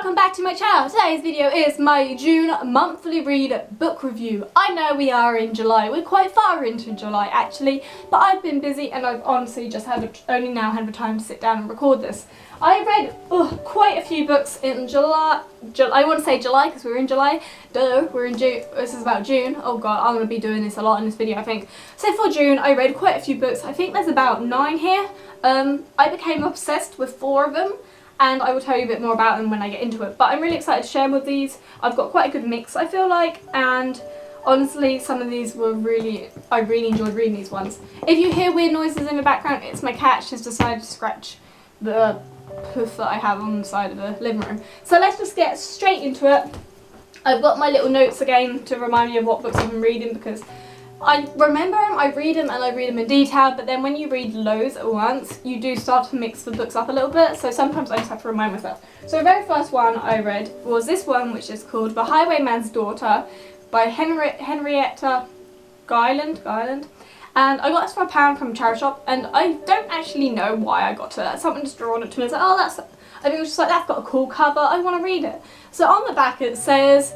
welcome back to my channel. Today's video is my June monthly read book review. I know we are in July, we're quite far into July actually, but I've been busy and I've honestly just only now had the time to sit down and record this. I read quite a few books in July. I want to say July because we're in July. Duh, we're in June. This is about June. Oh god, I'm going to be doing this a lot in this video I think. So for June I read quite a few books. I think there's about 9 here. I became obsessed with 4 of them. And I will tell you a bit more about them when I get into it. But I'm really excited to share with these. I've got quite a good mix I feel like, and honestly some of these were I really enjoyed reading these ones. If you hear weird noises in the background, it's my cat. She's decided to scratch the poof that I have on the side of the living room. So let's just get straight into it. I've got my little notes again to remind me of what books I've been reading because I remember them, I read them and I read them in detail, but then when you read loads at once, you do start to mix the books up a little bit, so sometimes I just have to remind myself. So the very first one I read was this one, which is called The Highwayman's Daughter by Henrietta Guyland. And I got this for £1 from a charity shop, and I don't actually know why I got it. Someone just drawn it to me and said, oh, I think it was just like, that's got a cool cover, I want to read it. So on the back it says,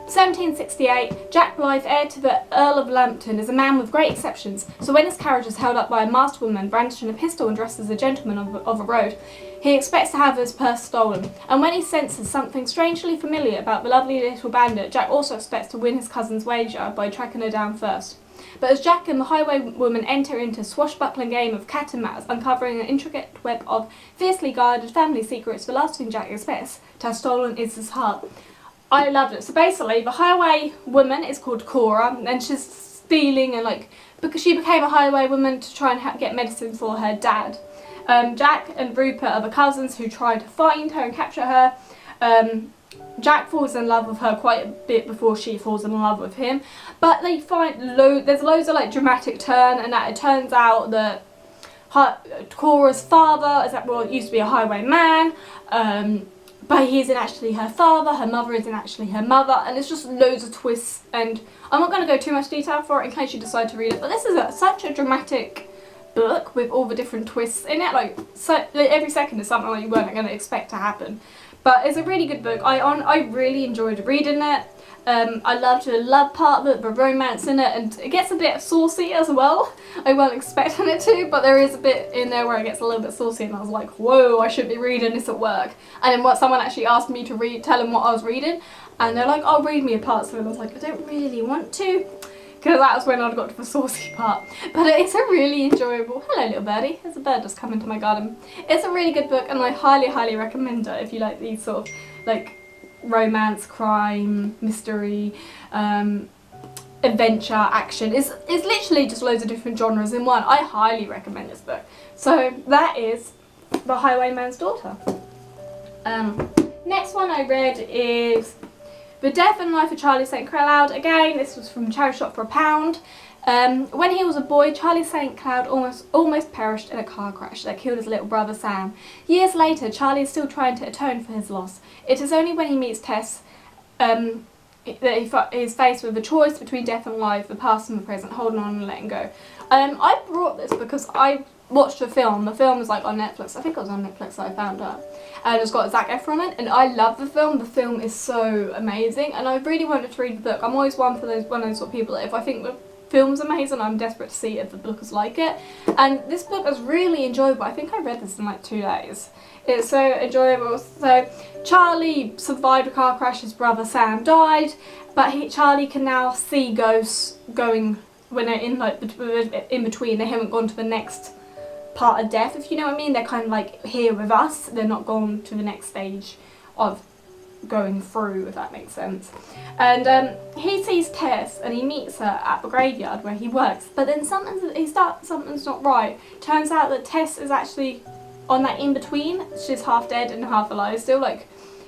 1768, Jack Blythe, heir to the Earl of Lambton, is a man with great exceptions, so when his carriage is held up by a masked woman brandishing a pistol and dressed as a gentleman of a road, he expects to have his purse stolen, and when he senses something strangely familiar about the lovely little bandit, Jack also expects to win his cousin's wager by tracking her down first. But as Jack and the highwaywoman enter into a swashbuckling game of cat and mouse, uncovering an intricate web of fiercely guarded family secrets, the last thing Jack expects to have stolen is his heart. I loved it. So basically, the highwaywoman is called Cora, and she's stealing because she became a highwaywoman to try and get medicine for her dad. Jack and Rupert are the cousins who try to find her and capture her. Jack falls in love with her quite a bit before she falls in love with him, but they find there's loads of dramatic turn, and that it turns out that Cora's father used to be a highwayman. But he isn't actually her father, her mother isn't actually her mother, and it's just loads of twists, and I'm not going to go too much detail for it in case you decide to read it, but this is such a dramatic book with all the different twists in it, every second is something that you weren't going to expect to happen. But it's a really good book. I really enjoyed reading it. I loved the love part of it, the romance in it, and it gets a bit saucy as well. I wasn't expecting it to, but there is a bit in there where it gets a little bit saucy, and I was like, whoa, I should be reading this at work. And then someone actually asked me to tell them what I was reading, and they're like, oh, read me a part, so I was like, I don't really want to, because that was when I got to the saucy part. But it's a really enjoyable, hello little birdie, there's a bird just come into my garden. It's a really good book, and I highly recommend it if you like these sort of romance, crime, mystery, adventure, action. It's literally just loads of different genres in one. I highly recommend this book. So that is The Highwayman's Daughter. Next one I read is The Death and Life of Charlie St. Cloud. Again, this was from charity shop for £1. When he was a boy, Charlie St. Cloud almost perished in a car crash that killed his little brother Sam. Years later, Charlie is still trying to atone for his loss. It is only when he meets Tess that he is faced with a choice between death and life, the past and the present, holding on and letting go. I brought this because I watched the film. The film was on Netflix. I think it was on Netflix that I found out. And it's got Zac Efron in it, and I love the film. The film is so amazing, and I really wanted to read the book. I'm always one of those sort of people that if I think the film's amazing, I'm desperate to see if the book is like it. And this book is really enjoyable. I think I read this in 2 days. It's so enjoyable. So Charlie survived a car crash, his brother Sam died, but Charlie can now see ghosts going when they're in between. They haven't gone to the next part of death, if you know what I mean. They're kind of here with us. They're not gone to the next stage of going through, if that makes sense. And he sees Tess and he meets her at the graveyard where he works, but then something's not right. Turns out that Tess is actually on that in between. She's half dead and half alive still,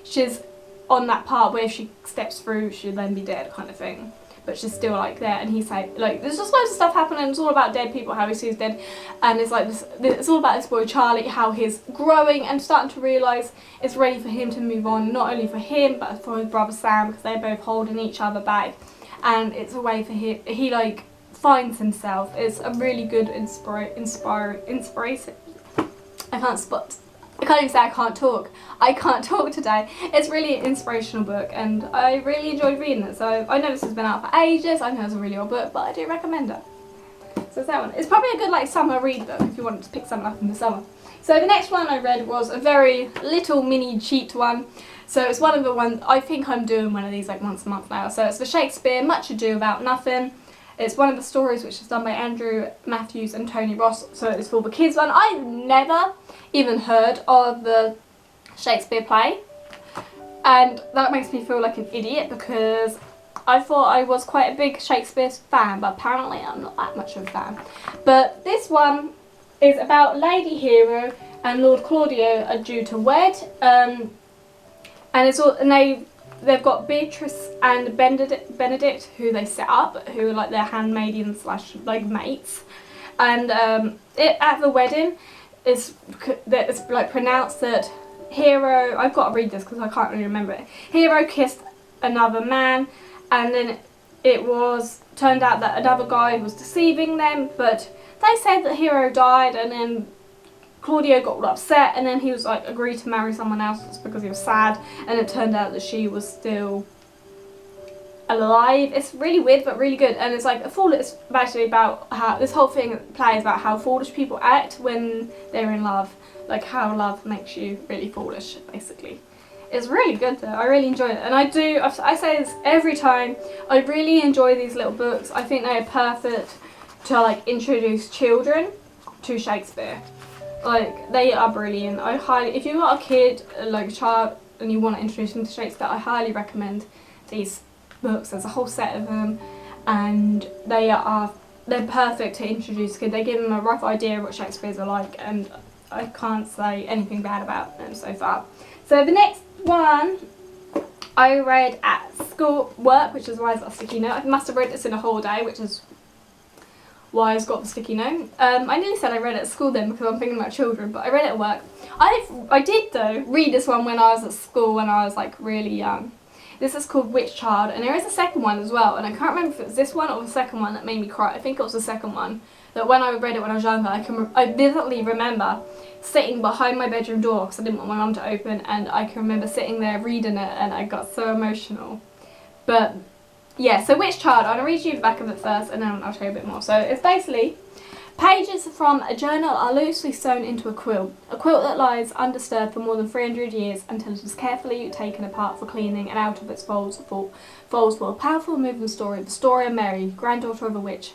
she's on that part where if she steps through she'll then be dead kind of thing, but she's still there. And he's there's just loads of stuff happening. It's all about dead people, how he sees dead, and it's it's all about this boy Charlie, how he's growing and starting to realise it's ready for him to move on, not only for him but for his brother Sam, because they're both holding each other back, and it's a way for him, he finds himself. It's a really good inspiration. I can't I can't even say I can't talk. I can't talk today. It's really an inspirational book and I really enjoyed reading it. So I know this has been out for ages. I know it's a really old book, but I do recommend it. So it's that one. It's probably a good like summer read book if you want to pick something up in the summer. So the next one I read was a very little mini cheat one. So it's one of the ones, I think I'm doing one of these like once a month now. So it's the Shakespeare Much Ado About Nothing. It's one of the stories which is done by Andrew Matthews and Tony Ross. So it's for the kids one. I've never even heard of the Shakespeare play. And that makes me feel like an idiot because I thought I was quite a big Shakespeare fan, but apparently I'm not that much of a fan. But this one is about Lady Hero and Lord Claudio are due to wed. And it's all, and they've got Beatrice and Benedict who they set up, who are like their handmaidens slash like mates. And at the wedding, it's like pronounced that Hero, I've got to read this because I can't really remember it. Hero kissed another man, and then it was turned out that another guy was deceiving them, but they said that Hero died, and then Claudio got all upset, and then he was like agreed to marry someone else because he was sad, and it turned out that she was still alive. It's really weird but really good, and it's like it's actually about how this whole thing plays about how foolish people act when they're in love, like how love makes you really foolish basically. It's really good though. I really enjoy it, and I say this every time. I really enjoy these little books. I think they are perfect to like introduce children to Shakespeare. Like they are brilliant. If you've got a kid, like a child, and you want to introduce them to Shakespeare, I highly recommend these books. There's a whole set of them, and they're perfect to introduce kids. They give them a rough idea of what Shakespeare's are like, and I can't say anything bad about them so far. So the next one I read at school work, which is why I've got a sticky note. I must have read this in a whole day, which is why I've got the sticky note. I nearly said I read it at school then because I'm thinking about children, but I read it at work. I did though read this one when I was at school when I was like really young. This is called Witch Child, and there is a second one as well, and I can't remember if it was this one or the second one that made me cry. I think it was the second one. That when I read it when I was younger, I vividly remember sitting behind my bedroom door because I didn't want my mum to open, and I can remember sitting there reading it and I got so emotional. But yeah, so Witch Child, I'm going to read you the back of it first and then I'll tell you a bit more. So it's basically pages from a journal are loosely sewn into a quilt that lies undisturbed for more than 300 years until it is carefully taken apart for cleaning, and out of its folds for a powerful moving story, the story of Mary, granddaughter of a witch.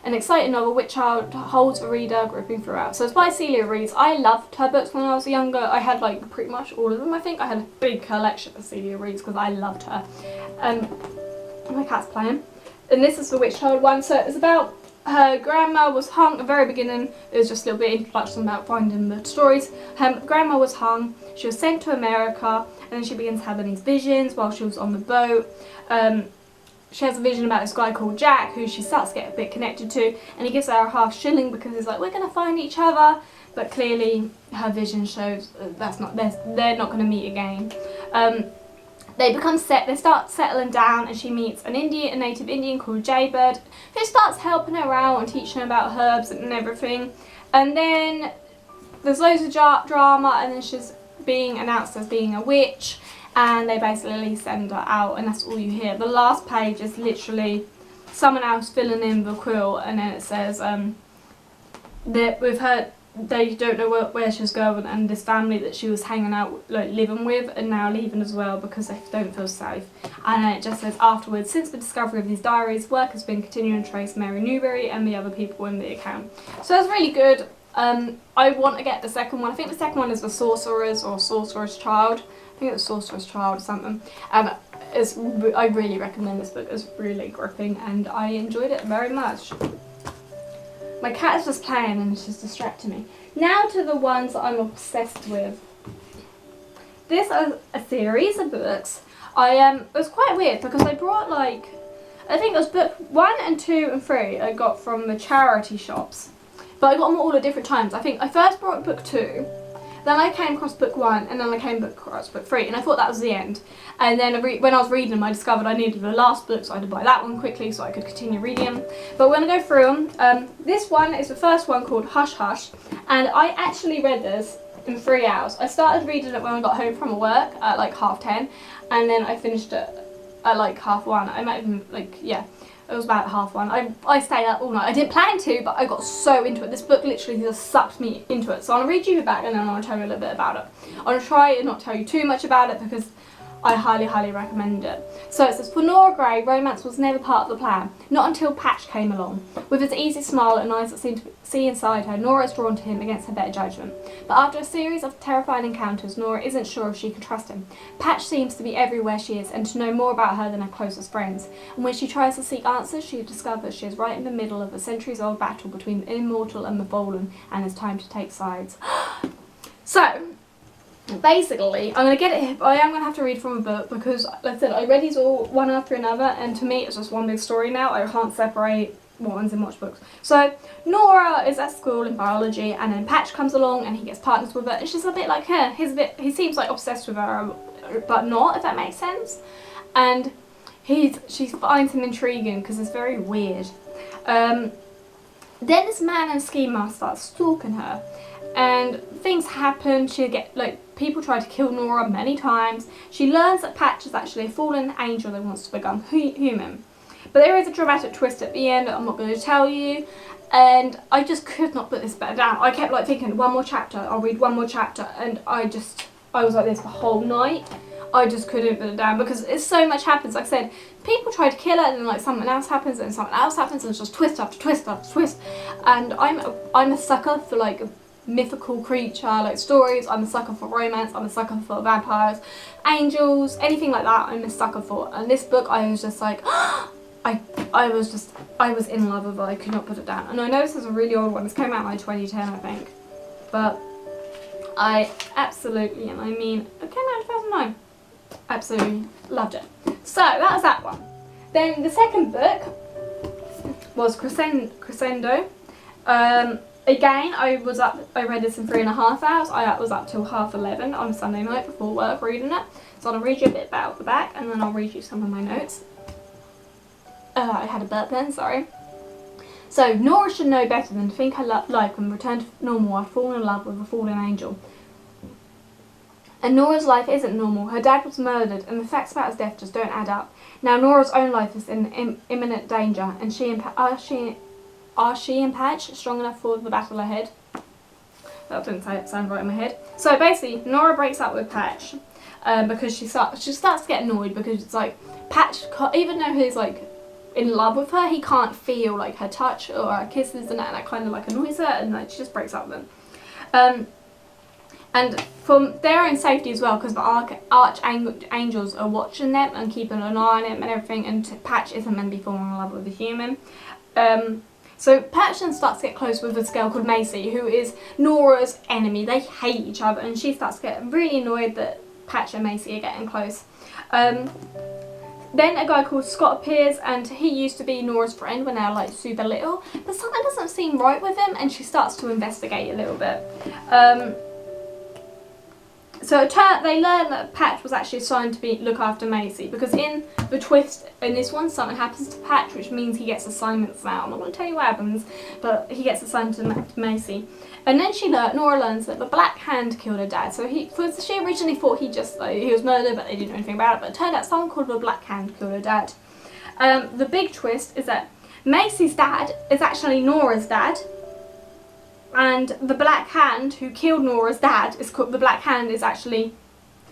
An exciting novel, Witch Child holds the reader gripping throughout. So it's by Celia Rees. I loved her books when I was younger. I had like pretty much all of them, I think. I had a big collection of Celia Rees because I loved her. My cat's playing. And this is the Witch Child one. So it's about her grandma was hung at the very beginning. It was just a little bit of introduction about finding the stories. Her grandma was hung. She was sent to America, and then she begins having these visions while she was on the boat. She has a vision about this guy called Jack, who she starts to get a bit connected to, and he gives her a half shilling because he's like, we're going to find each other. But clearly her vision shows they're not going to meet again. They start settling down, and she meets a native Indian called Jaybird, who starts helping her out and teaching her about herbs and everything. And then there's loads of drama, and then she's being announced as being a witch, and they basically send her out, and that's all you hear. The last page is literally someone else filling in the quilt, and then it says that with her, they don't know where she's going, and this family that she was hanging out, like living with, are now leaving as well because they don't feel safe. And then it just says afterwards, since the discovery of these diaries, work has been continuing to trace Mary Newberry and the other people in the account. So it's really good. I want to get the second one. I think the second one is The Sorcerer's or Sorcerer's Child. I think it's Sorcerer's Child or something. And I really recommend this book. It's really gripping and I enjoyed it very much. My cat is just playing and it's just distracting me. Now to the ones that I'm obsessed with. This is a series of books. It was quite weird because I brought like, I think it was book 1 and 2 and 3 I got from the charity shops. But I got them all at different times. I think I first brought book 2, then I came across book 1, and then I came across book 3, and I thought that was the end. And then when I was reading them, I discovered I needed the last book, so I had to buy that one quickly so I could continue reading them. But we're going to go through them. This one is the first one called Hush Hush, and I actually read this in 3 hours. I started reading it when I got home from work at like 10:30, and then I finished it at like 1:30. I might even yeah, it was about 1:30. I stayed up all night. I didn't plan to, but I got so into it. This book literally just sucked me into it. So I'm gonna read you back, and then I'm gonna tell you a little bit about it. I'm gonna try and not tell you too much about it because I highly recommend it. So it says, for Nora Gray, romance was never part of the plan, not until Patch came along. With his easy smile and eyes that seem to see inside her, Nora is drawn to him against her better judgment. But after a series of terrifying encounters, Nora isn't sure if she can trust him. Patch seems to be everywhere she is and to know more about her than her closest friends. And when she tries to seek answers, she discovers she is right in the middle of a centuries-old battle between the immortal and the fallen, and it's time to take sides. So, basically, I'm going to get it. I am going to have to read from a book because, like I said, I read these all one after another, and to me it's just one big story now. I can't separate what one's in which books. So Nora is at school in biology, and then Patch comes along and he gets partners with her, and she's a bit like her. He seems like obsessed with her, but not, if that makes sense. And she finds him intriguing because it's very weird. Then this man and ski mask starts stalking her, and things happen. She get people try to kill Nora many times. She learns that Patch is actually a fallen angel that wants to become human. But there is a dramatic twist at the end that I'm not going to tell you, and I just could not put this better down. I kept thinking, one more chapter, I'll read one more chapter, and I was like this the whole night. I just couldn't put it down because it's so much happens. Like I said, people try to kill her, and then something else happens, and something else happens, and it's just twist after twist after twist. And I'm a sucker for mythical creature stories. I'm a sucker for romance. I'm a sucker for vampires, angels, anything like that. I'm a sucker for. And this book, I was just like, I was in love with it. I could not put it down. And I know this is a really old one. This came out in 2010, I think. But I absolutely, and I mean, it came out in 2009. Absolutely loved it. So that was that one. Then the second book was Crescendo. Again, I read this in 3.5 hours. I was up till 11:30 on a Sunday night before work reading it. So I'll read you a bit about the back, and then I'll read you some of my notes. I had a burp then, sorry. So, Nora should know better than to think her life can return to normal after falling in love with a fallen angel. And Nora's life isn't normal. Her dad was murdered, and the facts about his death just don't add up. Now Nora's own life is in imminent danger, and are she and Patch strong enough for the battle ahead? That didn't sound right in my head. So basically, Nora breaks up with Patch because she starts to get annoyed because it's Patch, even though he's in love with her, he can't feel her touch or her kisses, and that kind of annoys her, and she just breaks up with him. And for their own safety as well, because the archangels are watching them and keeping an eye on him and everything, and Patch isn't meant to be falling in love with a human. So Patch then starts to get close with this girl called Macy, who is Nora's enemy. They hate each other, and she starts to get really annoyed that Patch and Macy are getting close. Then a guy called Scott appears, and he used to be Nora's friend when they were super little, but something doesn't seem right with him, and she starts to investigate a little bit. So they learn that Patch was actually assigned to look after Macy, because in the twist in this one, something happens to Patch, which means he gets assignments now. I'm not going to tell you what happens, but he gets assigned to Macy. And then Nora learns that the Black Hand killed her dad. So she originally thought he was murdered, but they didn't know anything about it. But it turned out someone called the Black Hand killed her dad. The big twist is that Macy's dad is actually Nora's dad. And the Black Hand who killed Nora's dad the Black Hand is actually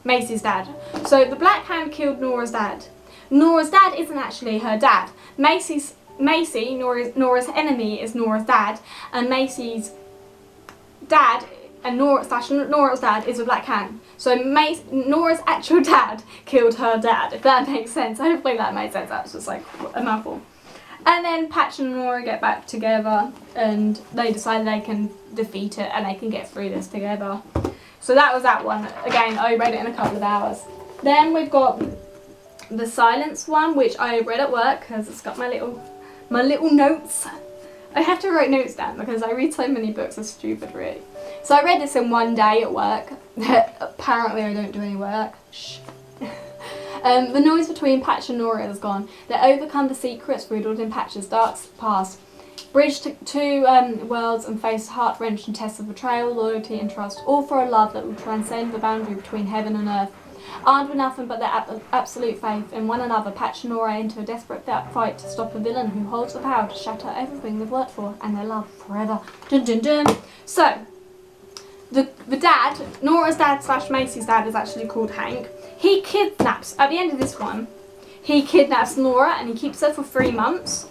Macy's dad. So the Black Hand killed Nora's dad. Nora's dad isn't actually her dad. Macy, Nora's enemy, is Nora's dad, and Macy's dad and Nora's dad is a Black Hand. So Nora's actual dad killed her dad, if that makes sense. Hopefully that made sense. That's just a mouthful. And then Patch and Nora get back together, and they decide they can defeat it and they can get through this together. So that was that one. Again, I read it in a couple of hours. Then we've got the Silence one, which I read at work because it's got my little notes. I have to write notes down because I read so many books. It's stupid, really. So I read this in one day at work. Apparently I don't do any work. Shh. The noise between Patch and Nora is gone. They overcome the secrets riddled in Patch's dark past. bridge two worlds and face heart-wrenching tests of betrayal, loyalty and trust, all for a love that will transcend the boundary between heaven and earth. Armed with nothing but their absolute faith in one another, Patch and Nora enter a desperate fight to stop a villain who holds the power to shatter everything they've worked for and their love forever. Dun dun dun. So, the dad, Nora's dad / Macy's dad, is actually called Hank. He kidnaps, at the end of this one, he kidnaps Nora and he keeps her for 3 months.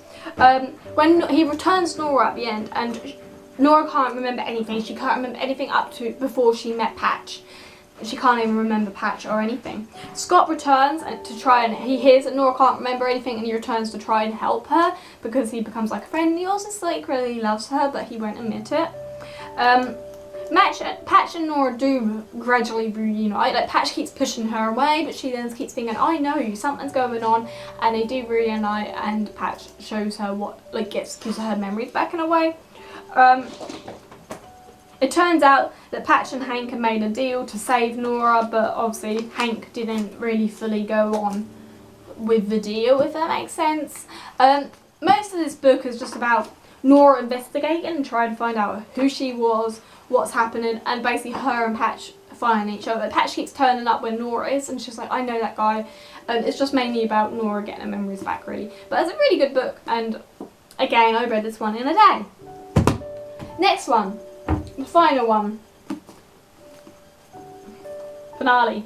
When he returns Nora at the end, and Nora can't remember anything. She can't remember anything up to before she met Patch. She can't even remember Patch or anything. Scott returns to try, and he hears that Nora can't remember anything, and he returns to try and help her because he becomes like a friend. And he also secretly loves her, but he won't admit it. Patch and Nora do gradually reunite. Like, Patch keeps pushing her away, but she then keeps thinking, I know you, something's going on, and they do reunite, and Patch shows her what, like, gives her memories back in a way. It turns out that Patch and Hank had made a deal to save Nora, but obviously Hank didn't really fully go on with the deal, if that makes sense. Most of this book is just about Nora investigating and trying to find out who she was, what's happening, and basically her and Patch finding each other. Patch keeps turning up where Nora is, and she's like, I know that guy. It's just mainly about Nora getting her memories back, really. But it's a really good book, and again, I read this one in a day. Next one, the final one, finale.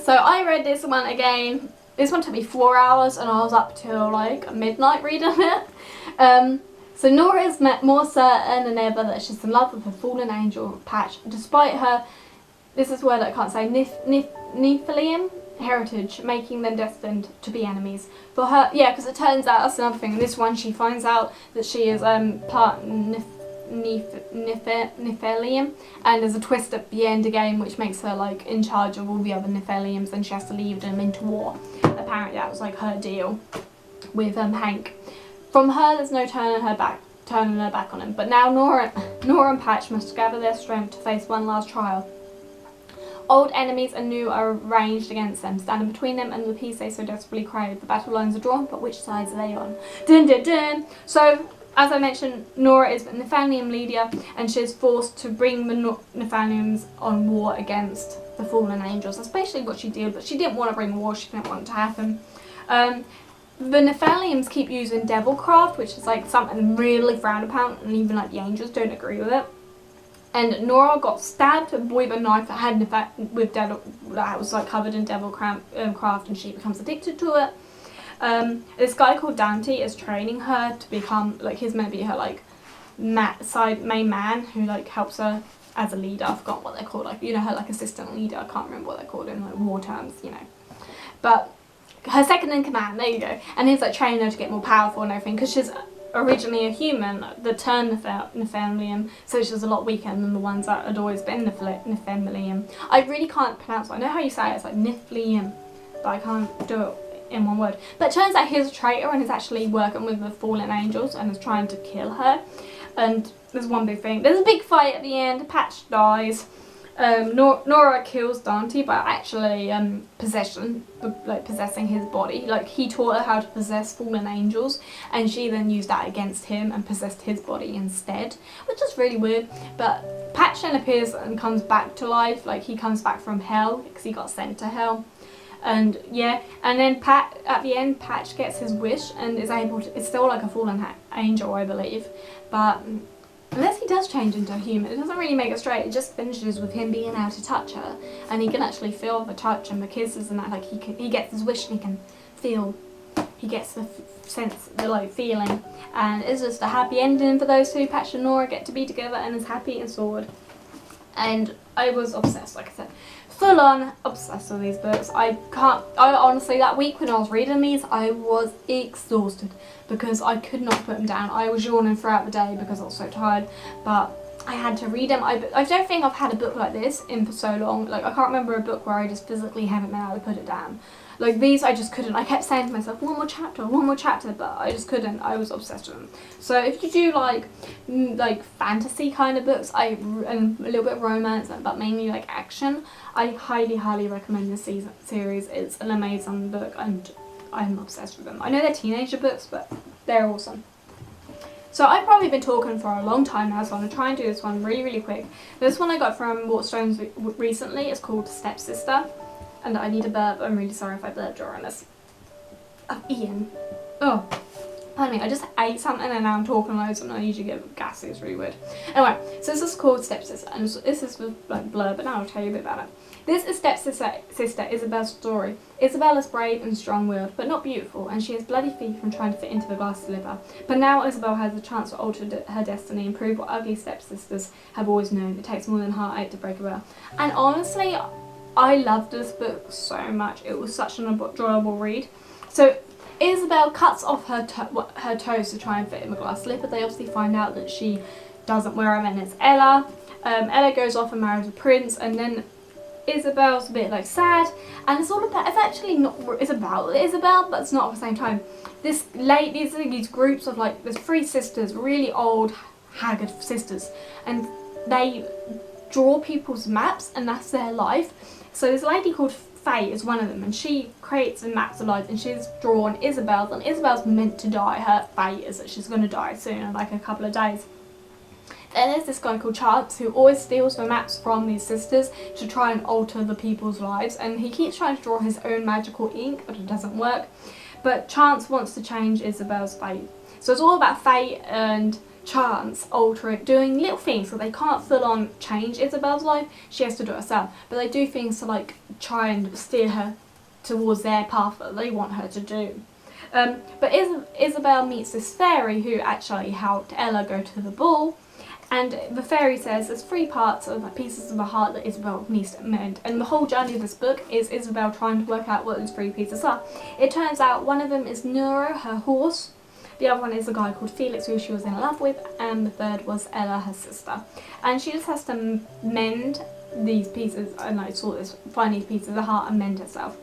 So I read this one again. This one took me 4 hours, and I was up till like midnight reading it. So Nora is more certain than ever that she's in love with her fallen angel, Patch, despite her, this is a word I can't say, Nephilim heritage, making them destined to be enemies. For her, yeah, because it turns out, that's another thing, in this one she finds out that she is part Nephilim, and there's a twist at the end again which makes her like in charge of all the other Nephilims, and she has to lead them into war. Apparently that was like her deal with Hank. From her, there's no turning her back on him. But now Nora and Patch must gather their strength to face one last trial. Old enemies and new are ranged against them, standing between them and the peace they so desperately crave. The battle lines are drawn, but which sides are they on? Dun dun dun! So, as I mentioned, Nora is the Nephilim leader, and she is forced to bring the Nephilims on war against the fallen angels. That's basically what she did, but she didn't want to bring war, she didn't want it to happen. The Nephilims keep using devilcraft, which is like something really frowned upon, and even like the angels don't agree with it. And Nora got stabbed with a knife that had that was like covered in devilcraft, and she becomes addicted to it. This guy called Dante is training her to become like, he's meant to be her like main man who like helps her as a leader. I forgot what they're called, like, you know, her like assistant leader. I can't remember what they're called in like war terms, you know. But her second in command, there you go. And he's like training her to get more powerful and everything, because she's originally a human, the term Nephilim, so she's a lot weaker than the ones that had always been Nephilim. I really can't pronounce it. I know how you say it, it's like Nephilim, but I can't do it in one word. But it turns out he's a traitor and is actually working with the fallen angels and is trying to kill her. And there's one big thing. There's a big fight at the end. Patch dies. Nora kills Dante by actually possessing his body. Like, he taught her how to possess fallen angels, and she then used that against him and possessed his body instead, which is really weird. But Patch then appears and comes back to life. Like, he comes back from hell because he got sent to hell. And yeah, and then at the end, Patch gets his wish and is able to, it's still like a fallen angel, I believe, but unless he does change into a human, it doesn't really make it straight. It just finishes with him being able to touch her, and he can actually feel the touch and the kisses and that. Like, he gets his wish and he can feel, he gets the sense, the like feeling, and it's just a happy ending for those two. Patch and Nora get to be together and is happy and sword. And I was obsessed, like I said, full on obsessed with these books. I honestly, that week when I was reading these, I was exhausted because I could not put them down. I was yawning throughout the day because I was so tired, but I had to read them. I don't think I've had a book like this in for so long. Like, I can't remember a book where I just physically haven't been able to put it down. Like, these, I just couldn't. I kept saying to myself, one more chapter, but I just couldn't. I was obsessed with them. So if you do like fantasy kind of books, and a little bit of romance, but mainly like action, I highly recommend this series. It's an amazing book, and I'm obsessed with them. I know they're teenager books, but they're awesome. So I've probably been talking for a long time now, so I'm going to try and do this one really quick. This one I got from Waterstones recently. It's called Stepsister. And I need a burp. I'm really sorry if I burped during this. I've eaten. Oh, pardon me. I just ate something and now I'm talking loads and I usually get gassy. It's really weird. Anyway, so this is called Stepsister. And this is like blurb, but now I'll tell you a bit about it. This is Stepsister Isabel's story. Isabel is brave and strong-willed, but not beautiful, and she has bloody feet from trying to fit into the glass slipper. But now Isabel has a chance to alter her destiny and prove what ugly stepsisters have always known. It takes more than heartache to break a will. And honestly, I loved this book so much. It was such an enjoyable read. So Isabel cuts off her toes to try and fit in the glass slipper. They obviously find out that she doesn't wear them, and it's Ella. Ella goes off and marries a prince, and then Isabel's a bit like sad, and it's all about, it's actually not, it's about Isabel, but it's not at the same time. These are these groups of like, there's 3 sisters, really old, haggard sisters, and they draw people's maps, and that's their life. So this lady called Faye is one of them, and she creates the maps of life, and she's drawn Isabel's, and Isabel's meant to die. Her fate is that she's going to die soon, in like a couple of days. Then there's this guy called Chance who always steals the maps from these sisters to try and alter the people's lives, and he keeps trying to draw his own magical ink, but it doesn't work. But Chance wants to change Isabel's fate. So it's all about Fate and Chance altering, doing little things, so they can't full on change Isabel's life, she has to do it herself. But they do things to like try and steer her towards their path that they want her to do. But Isabel meets this fairy who actually helped Ella go to the ball. And the fairy says there's 3 parts of pieces of the heart that Isabel needs to mend. And the whole journey of this book is Isabel trying to work out what those 3 pieces are. It turns out one of them is Nero, her horse. The other one is a guy called Felix, who she was in love with. And the third was Ella, her sister. And she just has to mend these pieces and like find these pieces of the heart and mend herself.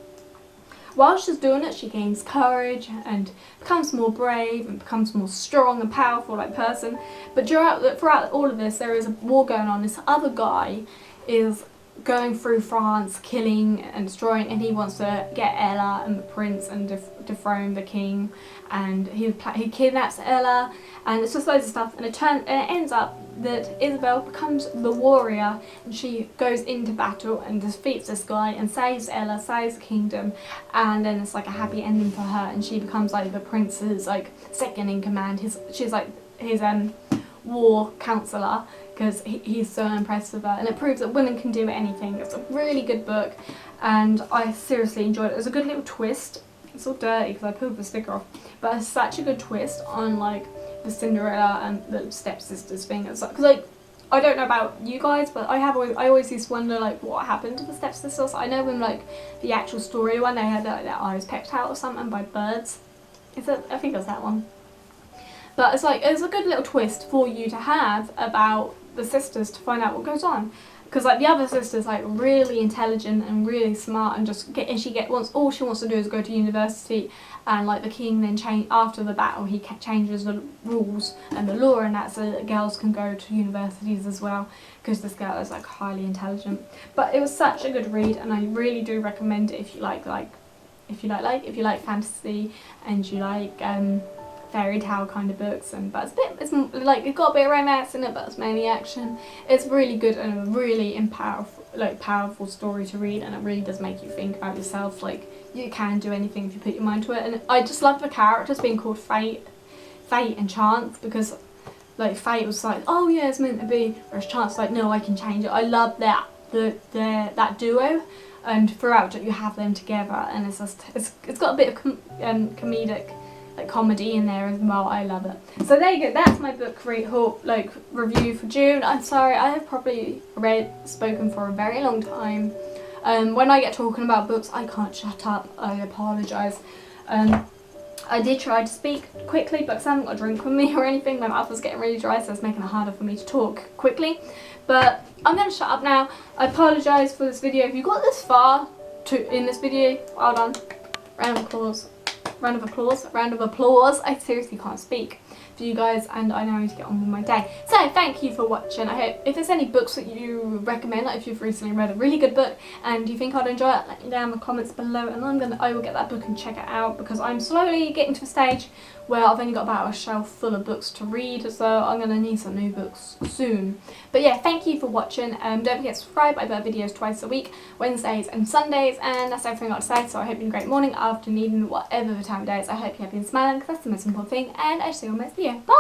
While she's doing it, she gains courage and becomes more brave and becomes more strong and powerful like person. But throughout all of this, there is a war going on. This other guy is going through France, killing and destroying, and he wants to get Ella and the prince and dethrone the king. And he kidnaps Ella, and it's just loads of stuff. And it ends up that Isabel becomes the warrior, and she goes into battle and defeats this guy and saves Ella, saves the kingdom, and then it's like a happy ending for her, and she becomes like the prince's like second in command. She's like his war counselor, because he's so impressed with her, and it proves that women can do anything. It's a really good book, and I seriously enjoyed it. There's a good little twist. It's all dirty because I pulled the sticker off, but it's such a good twist on like the Cinderella and the stepsisters thing. It's like I don't know about you guys, but I always used to wonder like what happened to the stepsisters. I know in like the actual story one, they had like, their eyes pecked out or something by birds. I think it was that one. But it's like, it's a good little twist for you to have about the sisters to find out what goes on. Because like the other sister's like really intelligent and really smart, and all she wants to do is go to university, and like the king then after the battle he changes the rules and the law and that, so that girls can go to universities as well, because this girl is like highly intelligent. But it was such a good read, and I really do recommend it if you like fantasy and you like fairy tale kind of books, but it's got a bit of romance in it, but it's mainly action. It's really good and a really powerful story to read, and it really does make you think about yourself. Like, you can do anything if you put your mind to it. And I just love the characters being called Fate and Chance, because like Fate was like, oh yeah, it's meant to be, whereas Chance like, no, I can change it. I love that duo, and throughout it you have them together, and it's got a bit of comedic like comedy in there as well. I love it. So there you go, that's my book review for June. I'm sorry, I have probably spoken for a very long time. When I get talking about books, I can't shut up. I apologise. I did try to speak quickly, but I haven't got a drink with me or anything. My mouth was getting really dry, so it's making it harder for me to talk quickly. But I'm going to shut up now. I apologise for this video. If you got this far in this video, well done. Round of applause. I seriously can't speak. for you guys, and I now need to get on with my day. So thank you for watching. I hope if there's any books that you recommend, like if you've recently read a really good book and you think I'd enjoy it, let me know in the comments below, and I will get that book and check it out, because I'm slowly getting to a stage where I've only got about a shelf full of books to read, so I'm going to need some new books soon. But yeah, thank you for watching. Don't forget to subscribe. I put videos twice a week, Wednesdays and Sundays, and that's everything I've got to say. So I hope you have a great morning, afternoon, evening, whatever the time of day is. I hope you're happy and smiling, because that's the most important thing, and I'll see you on my next video. Bye!